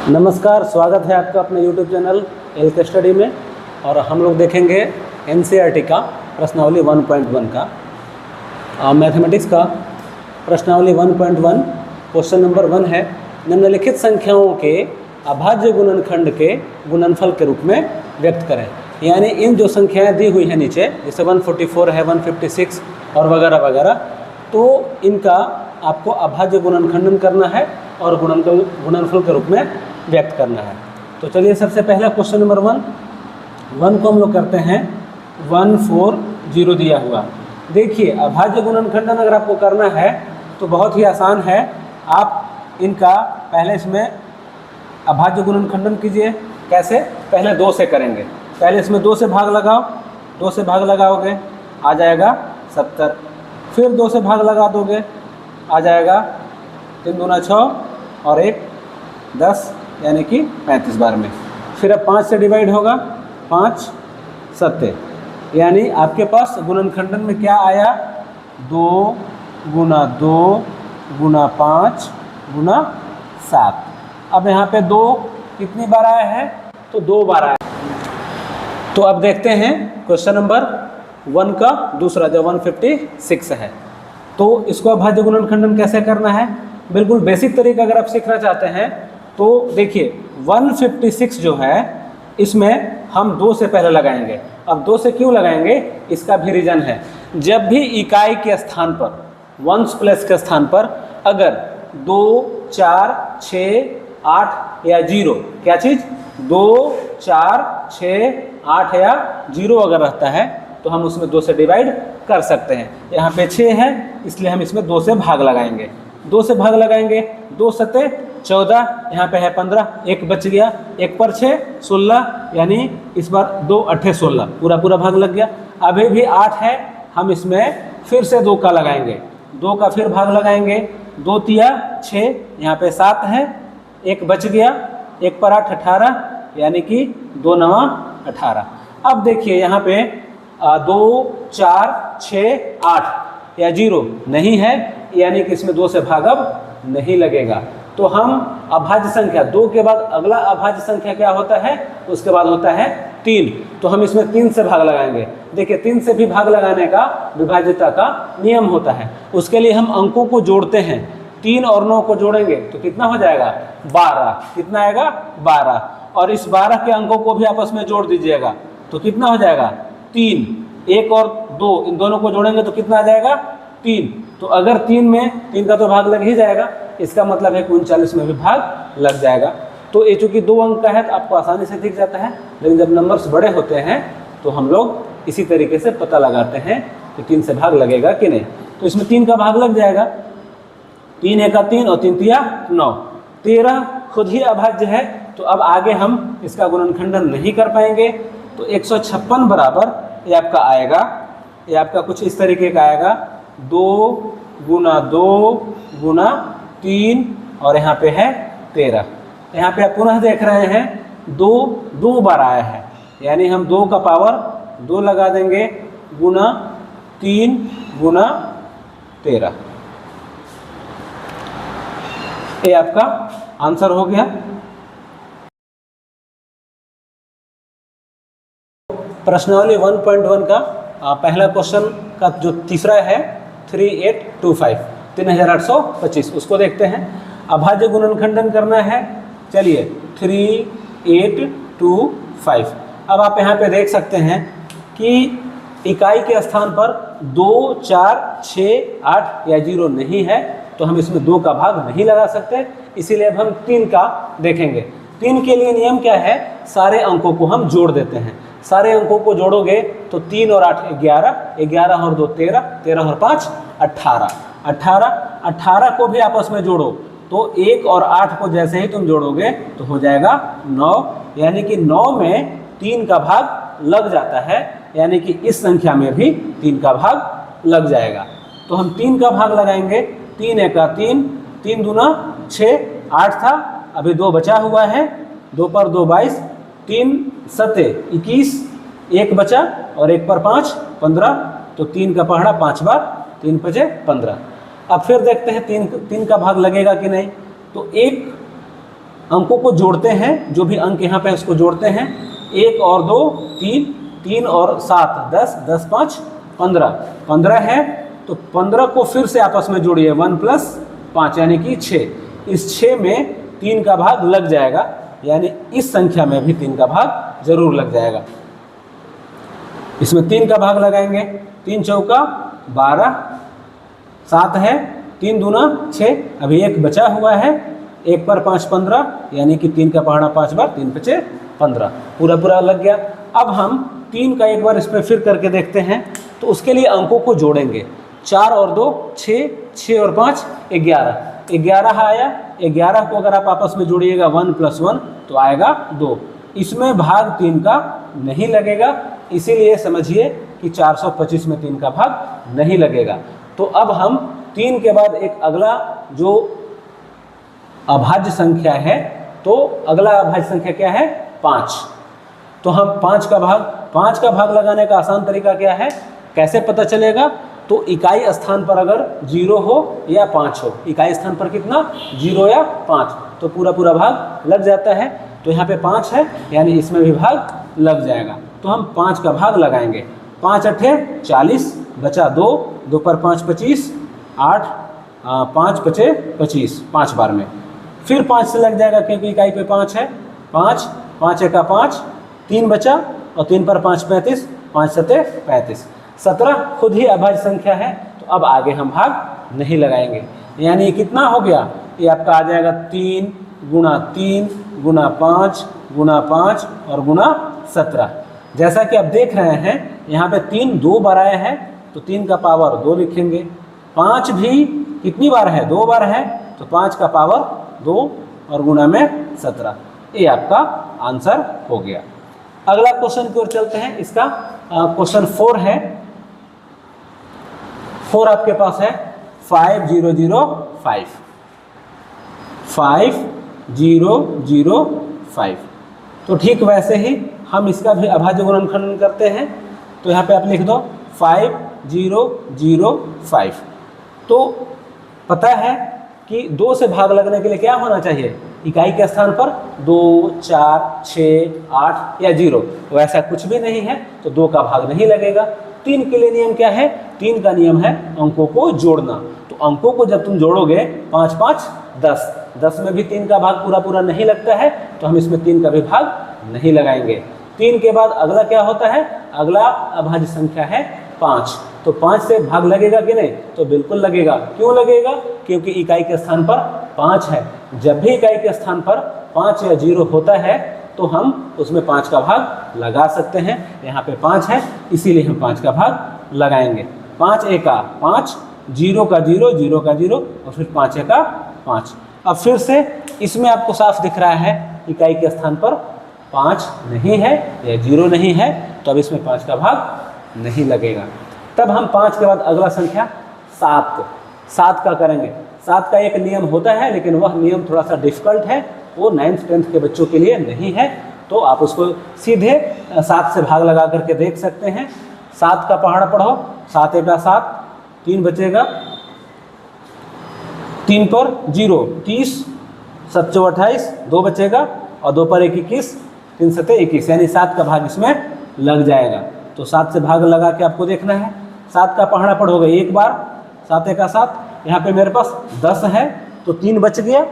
नमस्कार, स्वागत है आपका अपने YouTube चैनल एल स्टडी में। और हम लोग देखेंगे NCERT का प्रश्नावली 1.1 का मैथमेटिक्स का प्रश्नावली 1.1 क्वेश्चन नंबर 1 है। निम्नलिखित संख्याओं के अभाज्य गुणनखंड के गुणनफल के रूप में व्यक्त करें। यानी इन जो संख्याएं दी हुई हैं नीचे, जैसे 144 है, 156 और वगैरह वगैरह, तो इनका आपको अभाज्य गुणनखंडन करना है और गुणनफल के रूप में व्यक्त करना है। तो चलिए, सबसे पहला क्वेश्चन नंबर 1 को हम लोग करते हैं। 140 दिया हुआ। देखिए, अभाज्य गुणनखंडन अगर आपको करना है तो बहुत ही आसान है। आप इनका पहले इसमें अभाज्य गुणनखंडन कीजिए। कैसे? पहले 2 से करेंगे। पहले इसमें 2 से भाग लगाओ। 2 से भाग लगाओगे, आ जाएगा 70। फिर 2 से भाग लगा दोगे, आ जाएगा 3 दूना 6 और 1 10, यानी कि 35 बार में। फिर अब 5 से डिवाइड होगा, 5 7, यानी आपके पास गुणनखंडन में क्या आया? 2 गुना 2 गुना 5 गुना 7। अब यहाँ पे 2 कितनी बार आया है? तो 2 बार आया। तो अब देखते हैं क्वेश्चन नंबर 1 का दूसरा, जो 156 है। तो इसको अभाज्य गुणनखंडन कैसे करना है, बिल्कुल बेसिक तरीका अगर आप सीखना चाहते हैं तो देखिए, 156 जो है इसमें हम 2 से पहले लगाएंगे। अब 2 से क्यों लगाएंगे, इसका भी रीजन है। जब भी इकाई के स्थान पर, वंस प्लस के स्थान पर अगर 2 4 6 8 या 0, क्या चीज़, 2 4 6 8 या 0 अगर रहता है तो हम उसमें 2 से डिवाइड कर सकते हैं। यहाँ पे 6 है, इसलिए हम इसमें 2 से भाग लगाएंगे। 2 से भाग लगाएंगे, 2 सते 14, यहाँ पे है 15, 1 बच गया, 1 पर 6 16, यानी इस बार 2 8 16, पूरा भाग लग गया। अभी भी 8 है, हम इसमें फिर से 2 का लगाएंगे, 2 का फिर भाग लगाएंगे। 2 तिया 6, यहाँ पे 7 है, 1 बच गया, 1 पर 8 18, यानी कि 2 9 18। अब देखिए यहाँ पे 2 4 6 8 या 0 नहीं है, यानी कि इसमें 2 से भाग अब नहीं लगेगा। तो हम अभाज्य संख्या 2 के बाद अगला अभाज्य संख्या क्या होता है, उसके बाद होता है 3। तो हम इसमें 3 से भाग लगाएंगे। देखिए, 3 से भी भाग लगाने का विभाज्यता का नियम होता है। उसके लिए हम अंकों को जोड़ते हैं। 3 और 9 को जोड़ेंगे तो कितना हो जाएगा? 12। कितना आएगा? 12। और इस 12 के अंकों को भी आपस में जोड़ दीजिएगा तो कितना हो जाएगा? 3। 1 और 2, इन दोनों को जोड़ेंगे तो कितना आ जाएगा? 3। तो अगर 3 में 3 का तो भाग लग ही जाएगा, इसका मतलब है कि 39 में भी भाग लग जाएगा। तो ये चूँकि 2 अंक का है तो आपको आसानी से दिख जाता है, लेकिन जब नंबर्स बड़े होते हैं तो हम लोग इसी तरीके से पता लगाते हैं कि 3 से भाग लगेगा कि नहीं। तो इसमें 3 का भाग लग जाएगा। 3 एका 3 और 3 तिया 9, 13 खुद ही अभाज्य है। तो अब आगे हम इसका गुणनखंडन नहीं कर पाएंगे। तो 156 बराबर ये आपका आएगा, ये आपका कुछ इस तरीके का आएगा, 2 गुना 2 गुना 3 और यहाँ पे है 13। यहाँ पे आप पुनः देख रहे हैं 2 बार आया है, यानी हम 2 का पावर 2 लगा देंगे गुना 3 गुना 13। ये आपका आंसर हो गया। प्रश्नावली 1.1 का पहला क्वेश्चन का जो तीसरा है 3825, 3825, उसको देखते हैं। अभाज्य गुणनखंडन करना है। चलिए, 3825। अब आप यहाँ पे देख सकते हैं कि इकाई के स्थान पर 2 4 6 8 या 0 नहीं है, तो हम इसमें 2 का भाग नहीं लगा सकते। इसीलिए अब हम 3 का देखेंगे। 3 के लिए नियम क्या है? सारे अंकों को हम जोड़ देते हैं। सारे अंकों को जोड़ोगे तो 3 और 8 11, 11 और 2 13, 13 और 5 18, 18 को भी आपस में जोड़ो तो 1 और 8 को जैसे ही तुम जोड़ोगे तो हो जाएगा 9, यानी कि 9 में 3 का भाग लग जाता है, यानी कि इस संख्या में भी 3 का भाग लग जाएगा। तो हम 3 का भाग लगाएंगे। 3 एका 3, 3 दूना 6, 8 था, अभी 2 बचा हुआ है, 2 पर 2 22, 3 सते 21, 1 बचा और 1 पर 5 15, तो 3 का पहाड़ा 5 बार, 3 पचे 15। अब फिर देखते हैं 3 का भाग लगेगा कि नहीं। तो 1 अंकों को जोड़ते हैं, जो भी अंक यहाँ पे उसको जोड़ते हैं। 1 और 2 3, 3 और 7 10, 10 5 15, 15 है तो 15 को फिर से आपस में जोड़िए, 1 + 5 यानी कि 6। इस 6 में 3 का भाग लग जाएगा, यानी इस संख्या में भी 3 का भाग जरूर लग जाएगा। इसमें 3 का भाग लगाएंगे, 3 चौका 12, 7 है, 3 दूना 6, अभी 1 बचा हुआ है, 1 पर 5 15, यानी कि 3 का पहाड़ा 5 बार, 3 × 5 15, पूरा लग गया। अब हम 3 का एक बार इस पर फिर करके देखते हैं, तो उसके लिए अंकों को जोड़ेंगे। 4 और 2 6, 6 और 5 11, 11 आया। 11 को अगर आप आपस में जोड़िएगा 1 + 1 तो आएगा 2। इसमें भाग 3 का नहीं लगेगा, इसीलिए समझिए कि 425 में 3 का भाग नहीं लगेगा। तो अब हम 3 के बाद एक अगला जो अभाज्य संख्या है, तो अगला अभाज्य संख्या क्या है? 5। तो हम 5 का भाग लगाने का आसान तरीका क्या है, कैसे पता चलेगा? तो इकाई स्थान पर अगर 0 हो या 5 हो, इकाई स्थान पर कितना, 0 या 5, तो पूरा भाग लग जाता है। तो यहाँ पे 5 है, यानी इसमें भी भाग लग जाएगा। तो हम 5 का भाग लगाएंगे। 5 × 8 = 40, बचा 2, 2 पर 5 25, 8, 5 × 5 25, 5 बार में। फिर 5 से लग जाएगा क्योंकि इकाई पे 5 है। 5, 5 × 5, 3 बचा, और 3 पर 5 35, 5 × 7 35, 17 खुद ही अभाज्य संख्या है, तो अब आगे हम भाग नहीं लगाएंगे। यानी ये कितना हो गया, ये आपका आ जाएगा 3 × 3 × 5 × 5 और गुणा 17। जैसा कि आप देख रहे हैं यहाँ पे 3 2 बार आया है, तो 3 का पावर 2 लिखेंगे। 5 भी कितनी बार है, 2 बार है, तो 5 का पावर 2 और गुणा में 17। ये आपका आंसर हो गया। अगला क्वेश्चन की ओर चलते हैं। इसका क्वेश्चन 4 है। 4 आपके पास है 5005, 5005। तो ठीक वैसे ही हम इसका भी अभाज्य गुणनखंडन करते हैं। तो यहाँ पे आप लिख दो 5005। तो पता है कि 2 से भाग लगने के लिए क्या होना चाहिए, इकाई के स्थान पर 2 4 6 8 या 0, वैसा कुछ भी नहीं है, तो 2 का भाग नहीं लगेगा। 3 के लिए नियम क्या है, 3 का नियम है अंकों को जोड़ना। तो अंकों को जब तुम जोड़ोगे 5 5 10, 10 में भी 3 का भाग पूरा नहीं लगता है, तो हम इसमें 3 का भी भाग नहीं लगाएंगे। 3 के बाद अगला क्या होता है, अगला अभाज्य संख्या है 5। तो 5 से भाग लगेगा कि नहीं, तो बिल्कुल लगेगा। क्यों लगेगा, क्योंकि इकाई के स्थान पर 5 है। जब भी इकाई के स्थान पर 5 या 0 होता है, तो हम उसमें 5 का भाग लगा सकते हैं। यहाँ पे 5 है, इसीलिए हम 5 का भाग लगाएंगे। 5 एका 5, 0 का 0, 0 का 0, और फिर 5 एका 5। अब फिर से इसमें आपको साफ दिख रहा है इकाई के स्थान पर 5 नहीं है या 0 नहीं है, तो अब इसमें 5 का भाग नहीं लगेगा। तब हम 5 के बाद अगला संख्या 7 का करेंगे। 7 का एक नियम होता है, लेकिन वह नियम थोड़ा सा डिफिकल्ट है, वो 9th 10th के बच्चों के लिए नहीं है, तो आप उसको सीधे 7 से भाग लगा करके देख सकते हैं। 7 का पहाड़ा पढ़ो, 7 एका 7, 3 बचेगा, 3 पर 0 30, 7 चौ 28, 2 बचेगा, और 2 पर 1 21, 3 7 21, यानी 7 का भाग इसमें लग जाएगा। तो 7 से भाग लगा के आपको देखना है। 7 का पहाड़ा पढ़ोगे एक बार, 7 एका 7, यहाँ पे मेरे पास 10 है, तो 3 बच गया,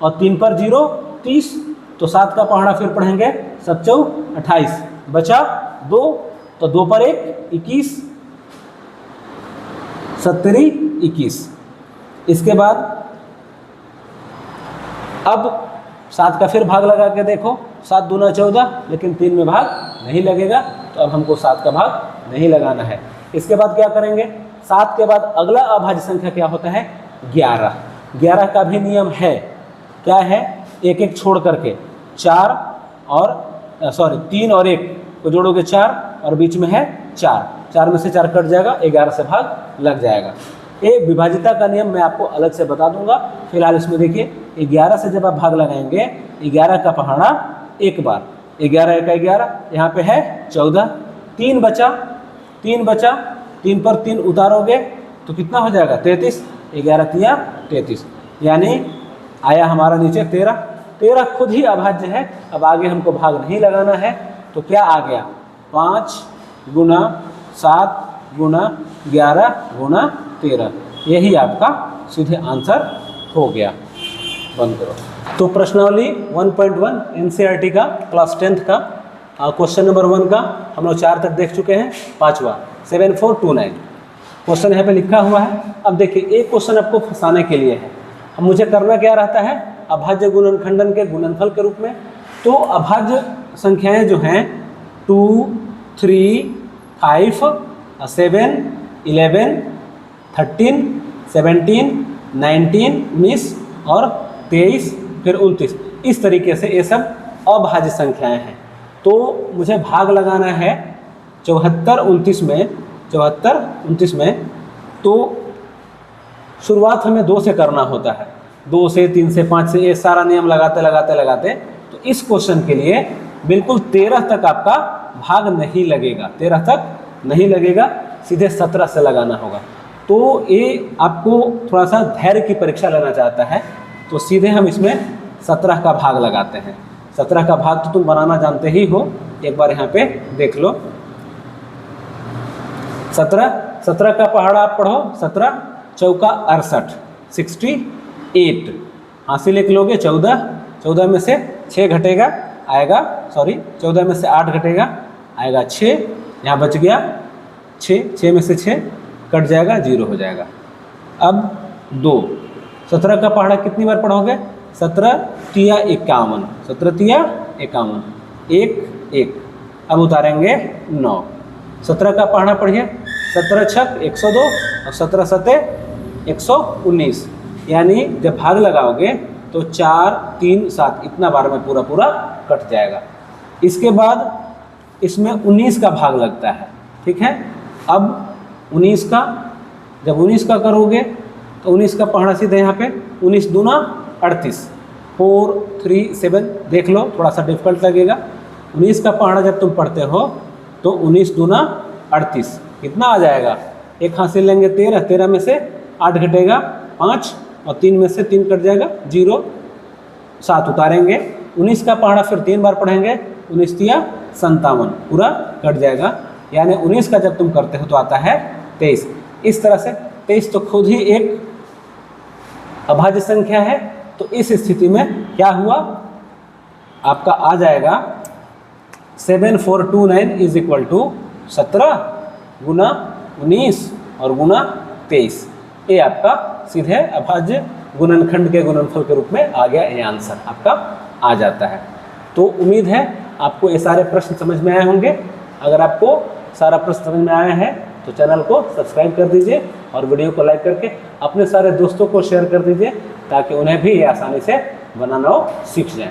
और 3 पर 0 30, तो 7 का पहाड़ा फिर पढ़ेंगे, 7 चौ 28, बचा 2, तो 2 पर 1 21, 70 21। इसके बाद अब 7 का फिर भाग लगा के देखो, 7 दूना 14, लेकिन 3 में भाग नहीं लगेगा, तो अब हमको 7 का भाग नहीं लगाना है। इसके बाद क्या करेंगे, 7 के बाद अगला अभाज्य संख्या क्या होता है, 11। 11 का भी नियम है, क्या है, एक एक छोड़ करके 4 और 3 और 1 को जोड़ोगे 4, और बीच में है 4, 4 में से 4 कट जाएगा, 11 से भाग लग जाएगा। एक विभाजिता का नियम मैं आपको अलग से बता दूंगा। फिलहाल इसमें देखिए, 11 से जब आप भाग लगाएंगे, 11 का पहाड़ा एक बार, 11 एका 11, यहाँ पे है 14, 3 बचा, 3 पर 3 उतारोगे तो कितना हो जाएगा, 33, 11 तिया 33, यानी आया हमारा नीचे 13। 13 खुद ही अभाज्य है। अब आगे हमको भाग नहीं लगाना है, तो क्या आ गया 5 गुना 7 गुना 11 गुना 13, यही आपका सीधे आंसर हो गया। बंद करो। तो प्रश्नावली 1.1 एनसीईआरटी का क्लास 10th का क्वेश्चन नंबर 1 का हम लोग 4 तक देख चुके हैं। 5वां 7429 क्वेश्चन यहाँ पे लिखा हुआ है। अब देखिए एक क्वेश्चन आपको फंसाने के लिए है। अब मुझे करना क्या रहता है, अभाज्य गुणनखंडन के गुणनफल के रूप में। तो अभाज्य संख्याएं जो हैं 2, 3, 5, 7, 11, 13, 17, 19, 19 और 23 फिर 29, इस तरीके से ये सब अभाज्य संख्याएं हैं। तो मुझे भाग लगाना है 74, 29 में, 74, 29 में। तो शुरुआत हमें 2 से करना होता है, 2 से, 3 से, 5 से, ये सारा नियम लगाते लगाते लगाते। तो इस क्वेश्चन के लिए बिल्कुल 13 तक आपका भाग नहीं लगेगा, 13 तक नहीं लगेगा, सीधे 17 से लगाना होगा। तो ये आपको थोड़ा सा धैर्य की परीक्षा लेना चाहता है। तो सीधे हम इसमें 17 का भाग लगाते हैं। 17 का भाग तो तुम बनाना जानते ही हो, एक बार यहाँ पे देख लो। 17 का पहाड़ा आप पढ़ो। 17 चौका 68, 68 हासिल एक लोगे 14, 14 में से 6 घटेगा आएगा, सॉरी 14 में से 8 घटेगा आएगा 6, यहाँ बच गया 6 में से 6 कट जाएगा, 0 हो जाएगा। अब 2, 17 का पहाड़ा कितनी बार पढ़ोगे, 17 तिया 51, 17 तिया 51, 1 1। अब उतारेंगे 9। 17 का पहाड़ा पढ़िए, 17 छक 102 और 17 सते 119, यानी जब भाग लगाओगे तो 4 3 7 इतना बार में पूरा पूरा कट जाएगा। इसके बाद इसमें 19 का भाग लगता है, ठीक है। अब 19 का, जब 19 का करोगे तो 19 का पहाड़ा सीधे यहाँ पे 19 दूना 38, 4 3 7, देख लो थोड़ा सा डिफिकल्ट लगेगा। 19 का पहाड़ा जब तुम पढ़ते हो तो 19 दूना 38 कितना आ जाएगा, एक हासिल लेंगे 13, 13 में से 8 घटेगा 5 और 3 में से 3 कट जाएगा 0, 7 उतारेंगे। 19 का पहाड़ा फिर 3 बार पढ़ेंगे, 19 तिया 57 पूरा कट जाएगा, यानी 19 का जब तुम करते हो तो आता है 23। इस तरह से 23 तो खुद ही एक अभाज्य संख्या है। तो इस स्थिति में क्या हुआ, आपका आ जाएगा 7429 इज इक्वल टू 17 गुना 19 और गुना 23। ये आपका सीधे अभाज्य गुणनखंड के गुणनफल के रूप में आ गया, ये आंसर आपका आ जाता है। तो उम्मीद है आपको ये सारे प्रश्न समझ में आए होंगे। अगर आपको सारा प्रश्न समझ में आया है तो चैनल को सब्सक्राइब कर दीजिए और वीडियो को लाइक करके अपने सारे दोस्तों को शेयर कर दीजिए, ताकि उन्हें भी ये आसानी से बनाना सीख जाएं।